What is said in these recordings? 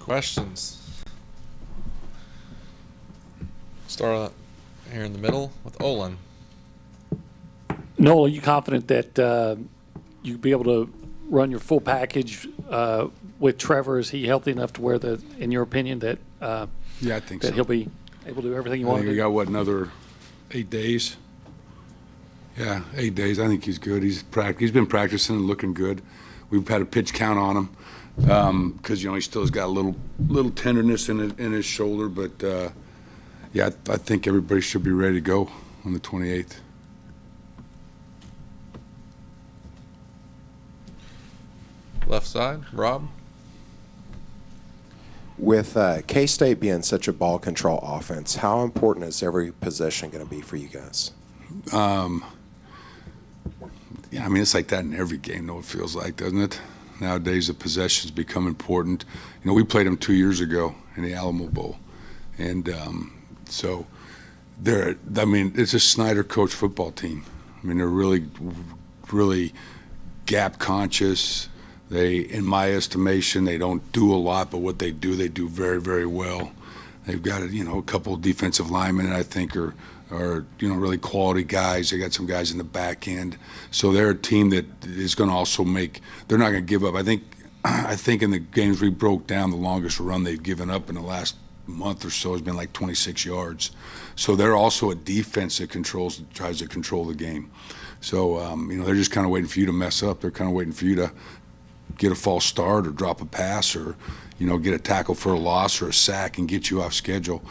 Questions? Start here in the middle with Olin. Noel, are you confident that you'll be able to run your full package with Trevor? Is he healthy enough to where, in your opinion, that Yeah, I think that so. he'll be able to do everything you I want think to we do? got, what, another 8 days? Yeah, 8 days. I think he's good. He's been practicing and looking good. We've had a pitch count on him because, he still has got a little tenderness in his shoulder. But, yeah, I think everybody should be ready to go on the 28th. Left side, Rob. With K-State being such a ball control offense, how important is every possession going to be for you guys? Yeah, I mean, it's like that in every game, though, it feels like, doesn't it? Nowadays, the possessions become important. We played them 2 years ago in the Alamo Bowl. And so it's a Snyder coach football team. I mean, they're really gap conscious. They, in my estimation, they don't do a lot, but what they do very, very well. They've got a couple of defensive linemen that I think are really quality guys. They got some guys in the back end, so they're a team that is going to also make. They're not going to give up. I think in the games we broke down, the longest run they've given up in the last month or so has been like 26 yards. So they're also a defense that tries to control the game. So they're just kind of waiting for you to mess up. They're kind of waiting for you to get a false start or drop a pass or get a tackle for a loss or a sack and get you off schedule.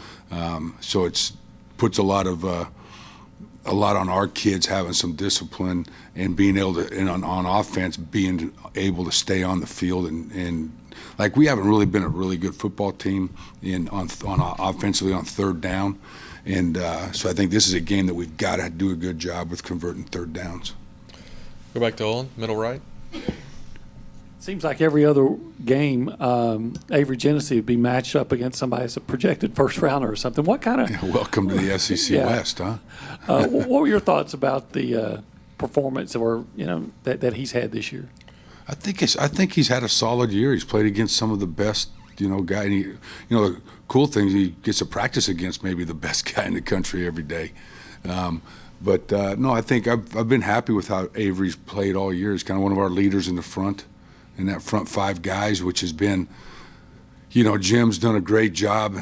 So it's puts a lot on our kids having some discipline and being able to, and on offense, being able to stay on the field and like we haven't really been a really good football team on offensively on third down, and so I think this is a game that we've got to do a good job with converting third downs. Go back to Olin, middle right. Seems like every other game, Avery Genesee would be matched up against somebody as a projected first rounder or something. What kind of Welcome to the SEC Yeah. West, huh? what were your thoughts about the performance or that he's had this year? I think he's had a solid year. He's played against some of the best, guy. And the cool thing is he gets to practice against maybe the best guy in the country every day. But no, I think I've been happy with how Avery's played all year. He's kind of one of our leaders in the front, in that front five guys, which has been, Jim's done a great job.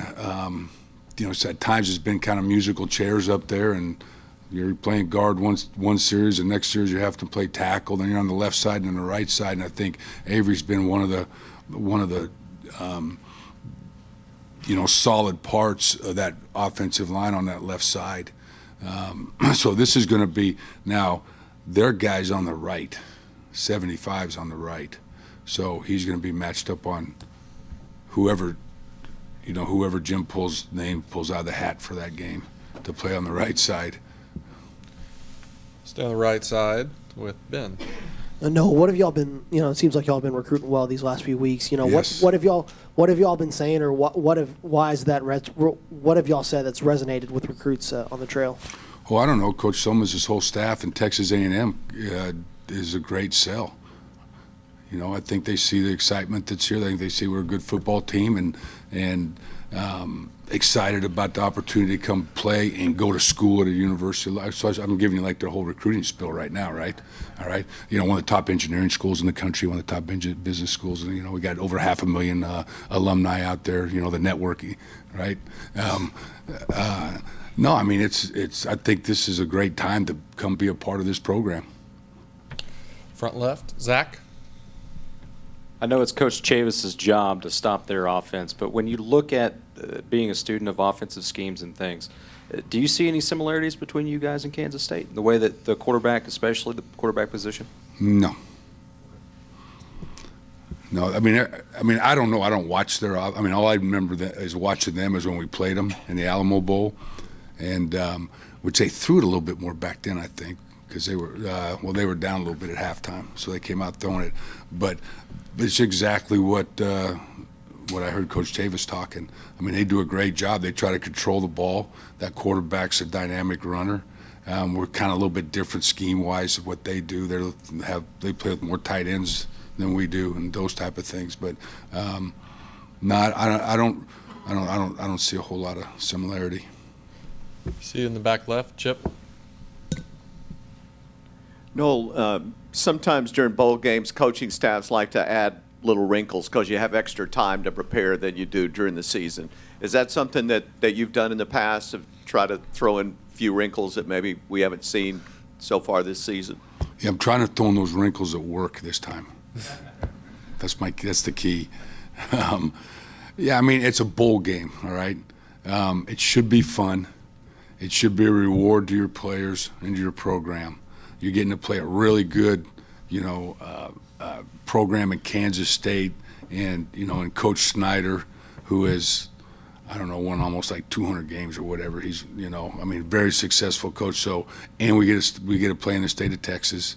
So at times it's been kind of musical chairs up there, and you're playing guard one series, and next series you have to play tackle. Then you're on the left side and on the right side, and I think Avery's been one of the solid parts of that offensive line on that left side. So this is going to be now their guys on the right, 75's on the right. So he's going to be matched up on whoever Jim pulls out of the hat for that game to play on the right side. Stay on the right side with Ben. No, what have y'all been? It seems like y'all have been recruiting well these last few weeks. Yes. What have y'all been saying, or what have y'all said that's resonated with recruits on the trail? Oh, I don't know. Coach Summers, his whole staff, and Texas A&M is a great sell. I think they see the excitement that's here. I think they see we're a good football team and excited about the opportunity to come play and go to school at a university. So I'm giving you like the whole recruiting spill right now, right? All right. One of the top engineering schools in the country, one of the top business schools. And, we got over 500,000 alumni out there, the networking, right? No, I mean, I think this is a great time to come be a part of this program. Front left, Zach. I know it's Coach Chavis's job to stop their offense, but when you look at being a student of offensive schemes and things, do you see any similarities between you guys and Kansas State, the way that the quarterback, especially the quarterback position? No. I mean, I don't know. I don't watch their. I mean, all I remember is watching them is when we played them in the Alamo Bowl, and which they threw it a little bit more back then, I think, because they were down a little bit at halftime, so they came out throwing it. But it's exactly what I heard Coach Chavis talking. I mean, they do a great job. They try to control the ball. That quarterback's a dynamic runner. We're kind of a little bit different scheme-wise of what they do. They play with more tight ends than we do and those type of things. But Not, I don't see a whole lot of similarity. See you in the back left, Chip. Noel, sometimes during bowl games, coaching staffs like to add little wrinkles because you have extra time to prepare than you do during the season. Is that something that you've done in the past, to try to throw in a few wrinkles that maybe we haven't seen so far this season? Yeah, I'm trying to throw in those wrinkles at work this time. That's the key. Yeah, I mean, it's a bowl game, all right? It should be fun. It should be a reward to your players and to your program. You're getting to play a really good, program in Kansas State, and and Coach Snyder, who is, I don't know, won almost like 200 games or whatever. He's, very successful coach. So, and we get to play in the state of Texas.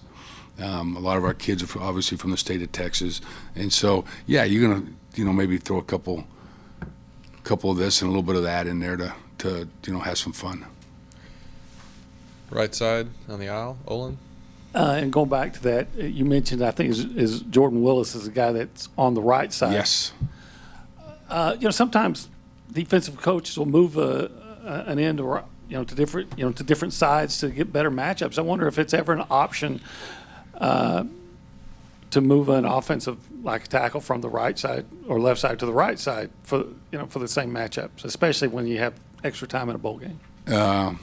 A lot of our kids are obviously from the state of Texas, and so yeah, you're gonna, maybe throw a couple of this and a little bit of that in there to have some fun. Right side on the aisle, Olin. And going back to that, you mentioned, I think, is Jordan Willis is the guy that's on the right side. Yes. Sometimes defensive coaches will move an end or to different sides to get better matchups. I wonder if it's ever an option to move an offensive like tackle from the right side or left side to the right side for the same matchups, especially when you have extra time in a bowl game. Yeah,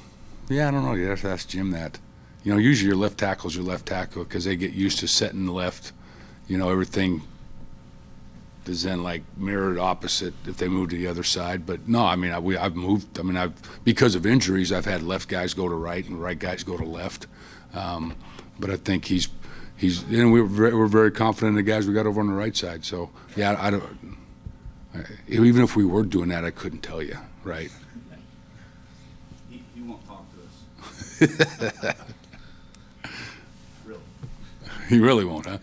I don't know. You have to ask Jim that. Usually your left tackle's your left tackle because they get used to setting left. Everything is then like mirrored opposite if they move to the other side. But no, I mean, I've moved. I mean, because of injuries, I've had left guys go to right and right guys go to left. But I think and we're very confident in the guys we got over on the right side. So yeah, I don't. Even if we were doing that, I couldn't tell you, right? He won't talk to us. Really. He really won't, huh?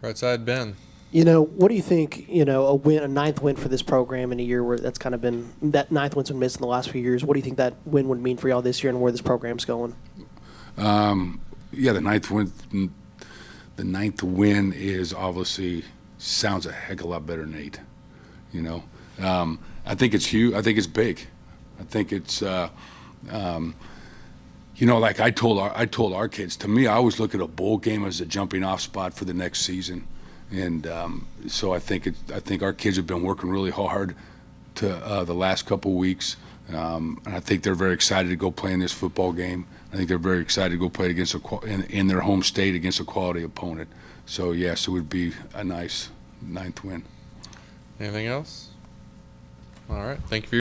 Right side, Ben. What do you think, a ninth win for this program in a year where that's kind of been, that ninth win's been missed in the last few years. What do you think that win would mean for y'all this year and where this program's going? Yeah, the ninth win is obviously sounds a heck of a lot better than 8. I think it's huge. I think it's big. I think it's like I told our kids. To me, I always look at a bowl game as a jumping off spot for the next season, and so I think our kids have been working really hard to the last couple weeks, and I think they're very excited to go play in this football game. I think they're very excited to go play against in their home state against a quality opponent. So yes, it would be a nice 9th win. Anything else? All right. Thank you for your